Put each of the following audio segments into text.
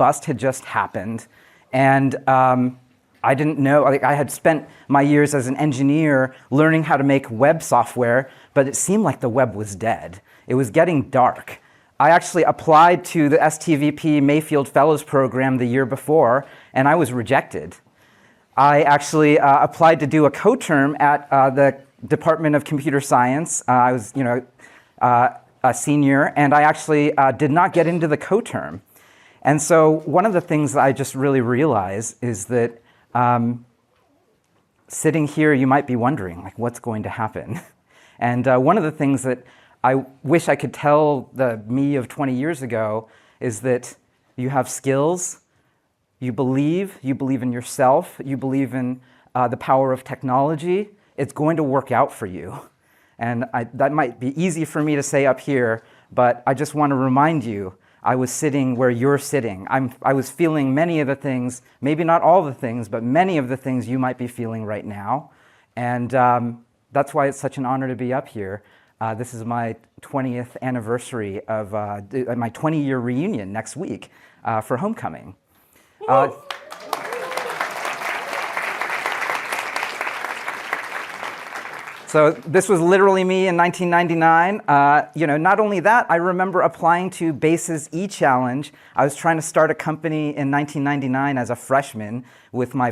bust had just happened, and I didn't know, I had spent my years as an engineer learning how to make web software, but it seemed like the web was dead. It was getting dark. I actually applied to the STVP Mayfield Fellows Program the year before, and I was rejected. I actually applied to do a co-term at the Department of Computer Science. I was, a senior, and I actually did not get into the co-term. And so one of the things that I just really realized is that sitting here, you might be wondering, like, what's going to happen? And one of the things that I wish I could tell the me of 20 years ago is that you have skills, you believe in yourself, you believe in the power of technology, it's going to work out for you. And that might be easy for me to say up here, but I just want to remind you, I was sitting where you're sitting. I was feeling many of the things, maybe not all the things, but many of the things you might be feeling right now. And that's why it's such an honor to be up here. This is my 20th anniversary of my 20-year reunion next week for homecoming. So this was literally me in 1999. Not only that, I remember applying to BASE's e-challenge. I was trying to start a company in 1999 as a freshman with my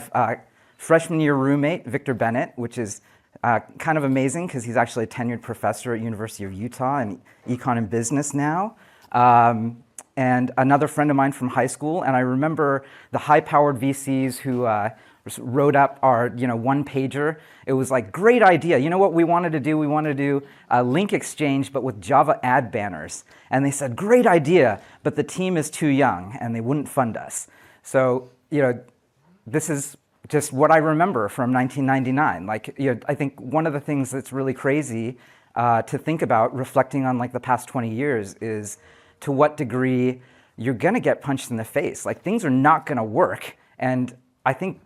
freshman year roommate, Victor Bennett, which is kind of amazing because he's actually a tenured professor at University of Utah in econ and business now. And another friend of mine from high school. And I remember the high-powered VCs who wrote up our one-pager. It was like, great idea. You know what we wanted to do? We wanted to do a link exchange, but with Java ad banners. And they said, great idea, but the team is too young, and they wouldn't fund us. So this is just what I remember from 1999. Like, I think one of the things that's really crazy to think about, reflecting on like the past 20 years, is to what degree you're going to get punched in the face. Like, things are not going to work. And I think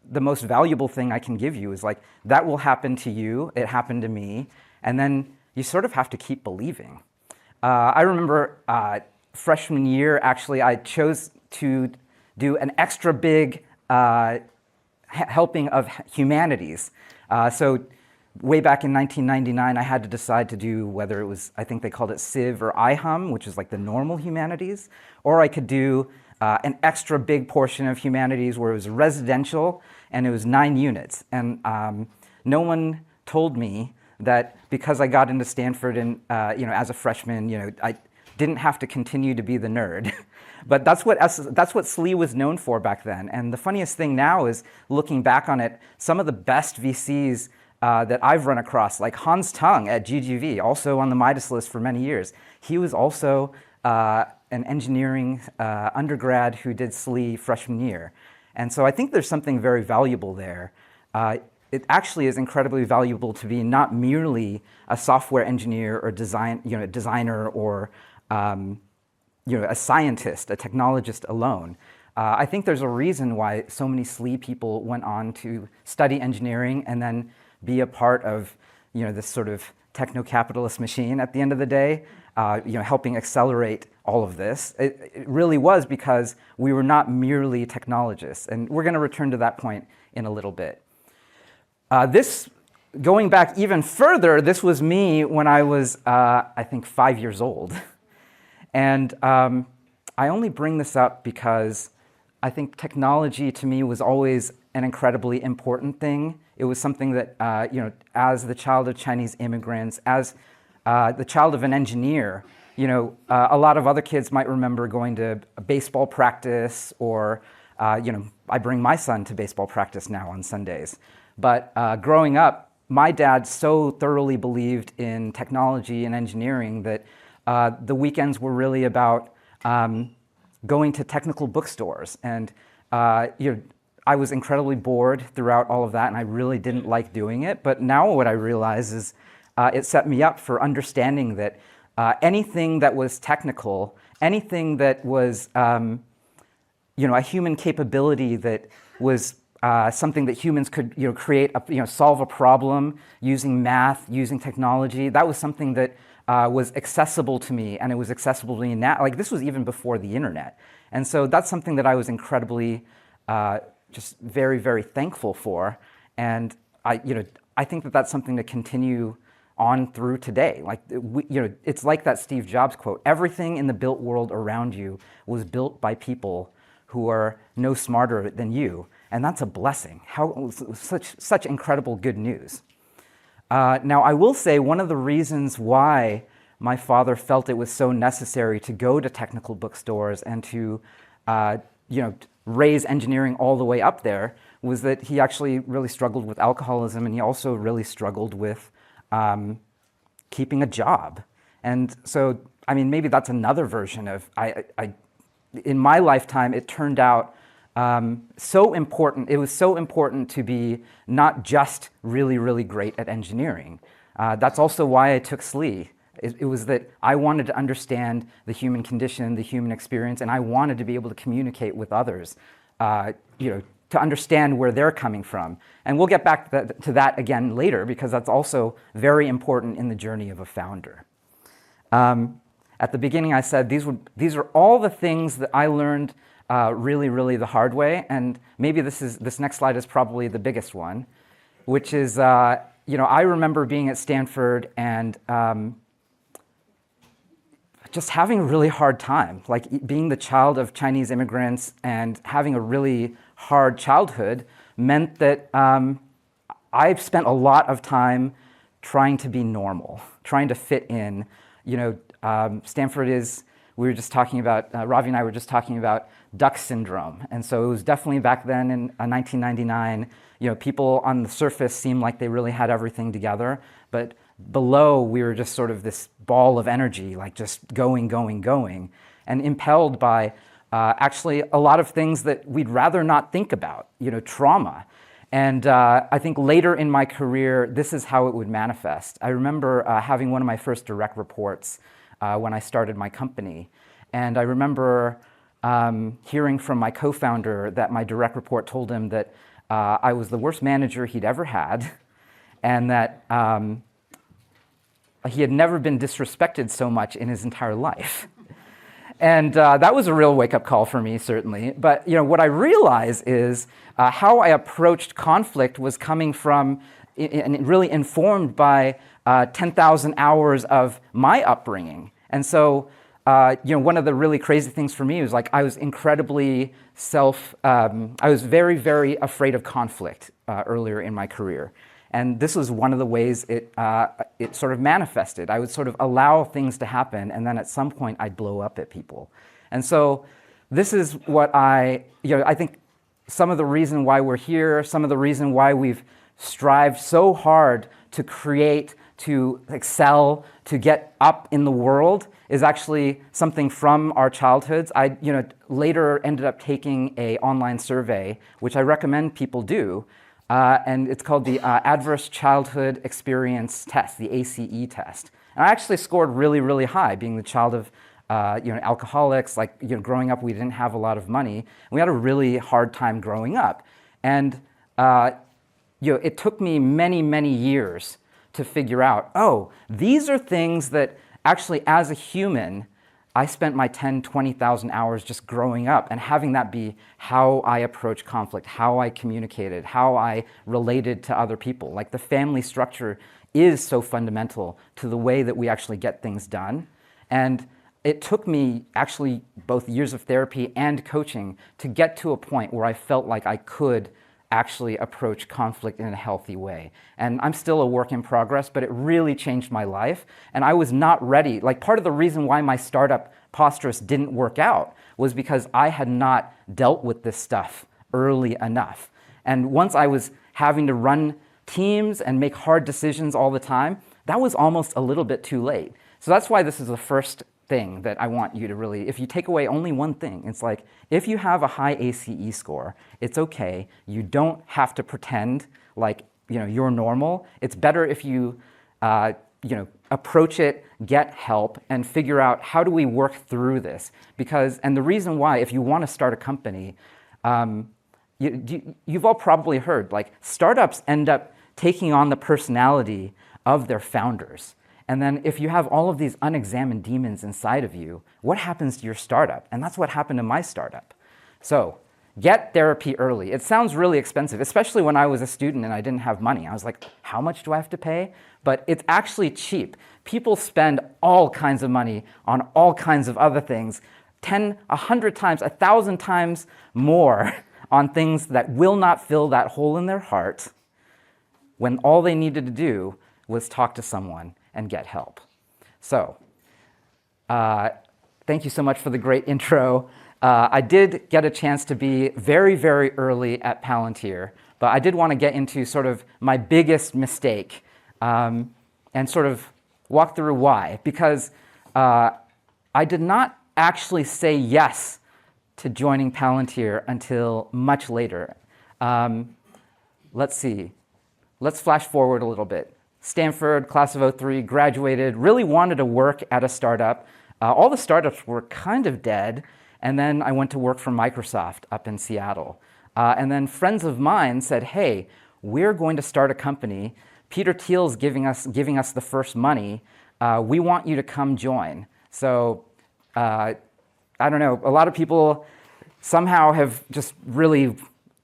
the most valuable thing I can give you is like, that will happen to you, it happened to me, and then you sort of have to keep believing. I remember freshman year, actually, I chose to do an extra big helping of humanities. So way back in 1999, I had to decide to do whether it was, I think they called it Civ or IHUM, which is like the normal humanities, or I could do an extra big portion of humanities where it was residential and it was 9 units. And no one told me that because I got into Stanford and as a freshman, I didn't have to continue to be the nerd. But that's what SLE was known for back then. And the funniest thing now is, looking back on it, some of the best VCs that I've run across, like Hans Tung at GGV, also on the Midas list for many years, he was also an engineering undergrad who did SLE freshman year. And so I think there's something very valuable there. It actually is incredibly valuable to be not merely a software engineer or designer or a scientist, a technologist alone. I think there's a reason why so many SLE people went on to study engineering and then be a part of this sort of techno-capitalist machine at the end of the day, helping accelerate all of this. It really was because we were not merely technologists, and we're going to return to that point in a little bit. Going back even further, this was me when I was, I think, 5 years old. And I only bring this up because I think technology to me was always an incredibly important thing. It was something that, as the child of Chinese immigrants, as the child of an engineer, a lot of other kids might remember going to a baseball practice, or, I bring my son to baseball practice now on Sundays. But growing up, my dad so thoroughly believed in technology and engineering that the weekends were really about going to technical bookstores. And I was incredibly bored throughout all of that, and I really didn't like doing it. But now what I realize is it set me up for understanding that anything that was technical, anything that was a human capability that was something that humans could create, solve a problem using math, using technology, that was something that was accessible to me, and it was accessible to me now. Like, this was even before the internet. And so that's something that I was incredibly just very, very thankful for. And I think that that's something to continue on through today. Like, it's like that Steve Jobs quote: everything in the built world around you was built by people who are no smarter than you. And that's a blessing. Such incredible good news. Now, I will say one of the reasons why my father felt it was so necessary to go to technical bookstores and to raise engineering all the way up there was that he actually really struggled with alcoholism, and he also really struggled with keeping a job. And so, I mean, maybe that's another version of, in my lifetime, it turned out so important. It was so important to be not just really, really great at engineering. That's also why I took SLE. It was that I wanted to understand the human condition, the human experience, and I wanted to be able to communicate with others, to understand where they're coming from. And we'll get back to that again later, because that's also very important in the journey of a founder. At the beginning, I said these are all the things that I learned really, really the hard way. And maybe this next slide is probably the biggest one, which is, I remember being at Stanford and just having a really hard time, like being the child of Chinese immigrants and having a really hard childhood meant that I've spent a lot of time trying to be normal, trying to fit in. Stanford is, we were just talking about, Ravi and I were just talking about duck syndrome. And so it was definitely back then in 1999, people on the surface seemed like they really had everything together, but below we were just sort of this ball of energy, like just going, and impelled by actually a lot of things that we'd rather not think about, trauma. And I think later in my career, this is how it would manifest. I remember having one of my first direct reports when I started my company. And I remember hearing from my co-founder that my direct report told him that I was the worst manager he'd ever had, and that he had never been disrespected so much in his entire life. And that was a real wake-up call for me, certainly. But what I realized is how I approached conflict was coming from and really informed by 10,000 hours of my upbringing. And so, one of the really crazy things for me was like I was incredibly I was very, very afraid of conflict earlier in my career. And this was one of the ways it sort of manifested. I would sort of allow things to happen, and then at some point I'd blow up at people. And so this is what I think some of the reason why we're here, some of the reason why we've strived so hard to create, to excel, to get up in the world is actually something from our childhoods. I later ended up taking an online survey, which I recommend people do. And it's called the Adverse Childhood Experience Test, the ACE test. And I actually scored really, really high, being the child of alcoholics. Like, growing up, we didn't have a lot of money. We had a really hard time growing up. And it took me many, many years to figure out, oh, these are things that actually, as a human, I spent my 10, 20,000 hours just growing up and having that be how I approach conflict, how I communicated, how I related to other people. Like, the family structure is so fundamental to the way that we actually get things done. And it took me actually both years of therapy and coaching to get to a point where I felt like I could actually approach conflict in a healthy way. And I'm still a work in progress, but it really changed my life. And I was not ready. Like, part of the reason why my startup, Posterous, didn't work out was because I had not dealt with this stuff early enough. And once I was having to run teams and make hard decisions all the time, that was almost a little bit too late. So that's why this is the first thing that I want you to really, if you take away only one thing, it's like, if you have a high ACE score, it's okay. You don't have to pretend like you're normal. It's better if you approach it, get help, and figure out how do we work through this. And the reason why, if you want to start a company, you've all probably heard, like, startups end up taking on the personality of their founders. And then if you have all of these unexamined demons inside of you, what happens to your startup? And that's what happened to my startup. So get therapy early. It sounds really expensive, especially when I was a student and I didn't have money. I was like, how much do I have to pay? But it's actually cheap. People spend all kinds of money on all kinds of other things, 10, 100 times, 1,000 times more on things that will not fill that hole in their heart when all they needed to do was talk to someone and get help. So, thank you so much for the great intro. I did get a chance to be very, very early at Palantir, but I did want to get into sort of my biggest mistake and sort of walk through why. Because I did not actually say yes to joining Palantir until much later. Let's see. Let's flash forward a little bit. Stanford, class of '03, graduated, really wanted to work at a startup. All the startups were kind of dead. And then I went to work for Microsoft up in Seattle. And then friends of mine said, hey, we're going to start a company. Peter Thiel's giving us the first money. We want you to come join. So I don't know, a lot of people somehow have just really,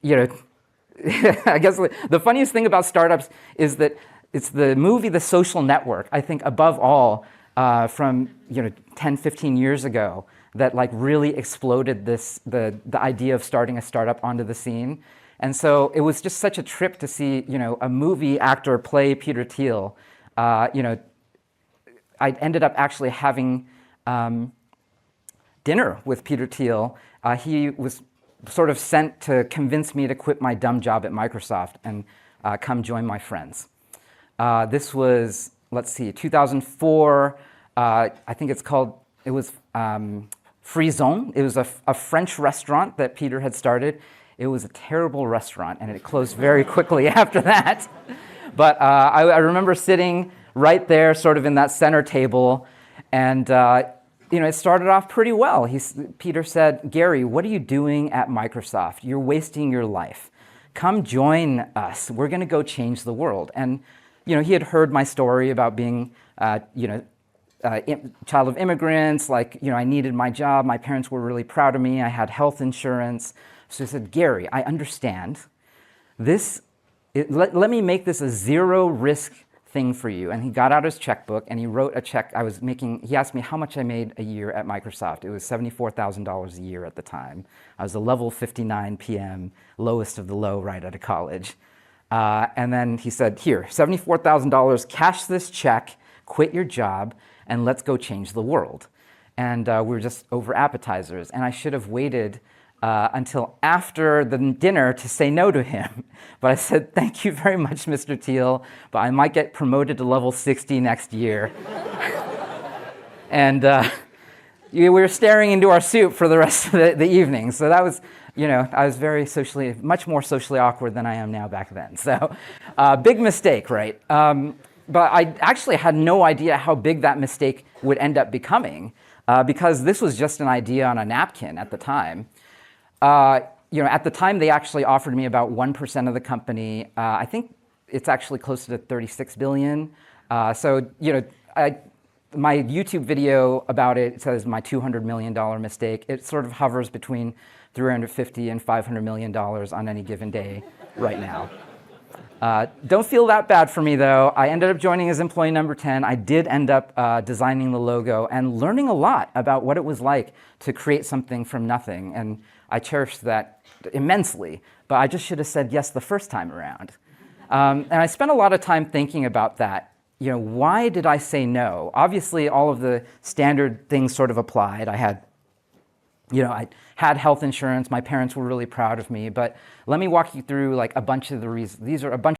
I guess the funniest thing about startups is that it's the movie The Social Network, I think above all, from 10, 15 years ago, that like really exploded the idea of starting a startup onto the scene. And so it was just such a trip to see a movie actor play Peter Thiel. I ended up actually having dinner with Peter Thiel. He was sort of sent to convince me to quit my dumb job at Microsoft and come join my friends. This was, let's see, 2004. I think it was Frison. It was a French restaurant that Peter had started. It was a terrible restaurant, and it closed very quickly after that. But I remember sitting right there, sort of in that center table, and it started off pretty well. Peter said, Garry, what are you doing at Microsoft? You're wasting your life. Come join us. We're going to go change the world. And he had heard my story about being child of immigrants, I needed my job, my parents were really proud of me, I had health insurance. So he said, Garry, I understand. Let me make this a zero risk thing for you. And he got out his checkbook and he wrote a check he asked me how much I made a year at Microsoft. It was $74,000 a year at the time. I was a level 59 PM, lowest of the low right out of college. And then he said, here, $74,000, cash this check, quit your job, and let's go change the world. And we were just over appetizers. And I should have waited until after the dinner to say no to him. But I said, thank you very much, Mr. Thiel, but I might get promoted to level 60 next year. And we were staring into our soup for the rest of the evening. So that was, I was much more socially awkward than I am now back then. So big mistake, right? But I actually had no idea how big that mistake would end up becoming because this was just an idea on a napkin at the time. At the time, they actually offered me about 1% of the company. I think it's actually closer to 36 billion. My YouTube video about it says my $200 million mistake. It sort of hovers between $350 and $500 million on any given day right now. Don't feel that bad for me, though. I ended up joining as employee number 10. I did end up designing the logo and learning a lot about what it was like to create something from nothing. And I cherished that immensely. But I just should have said yes the first time around. And I spent a lot of time thinking about that. Why did I say no? Obviously, all of the standard things sort of applied. I had health insurance. My parents were really proud of me. But let me walk you through a bunch of the reasons. These are a bunch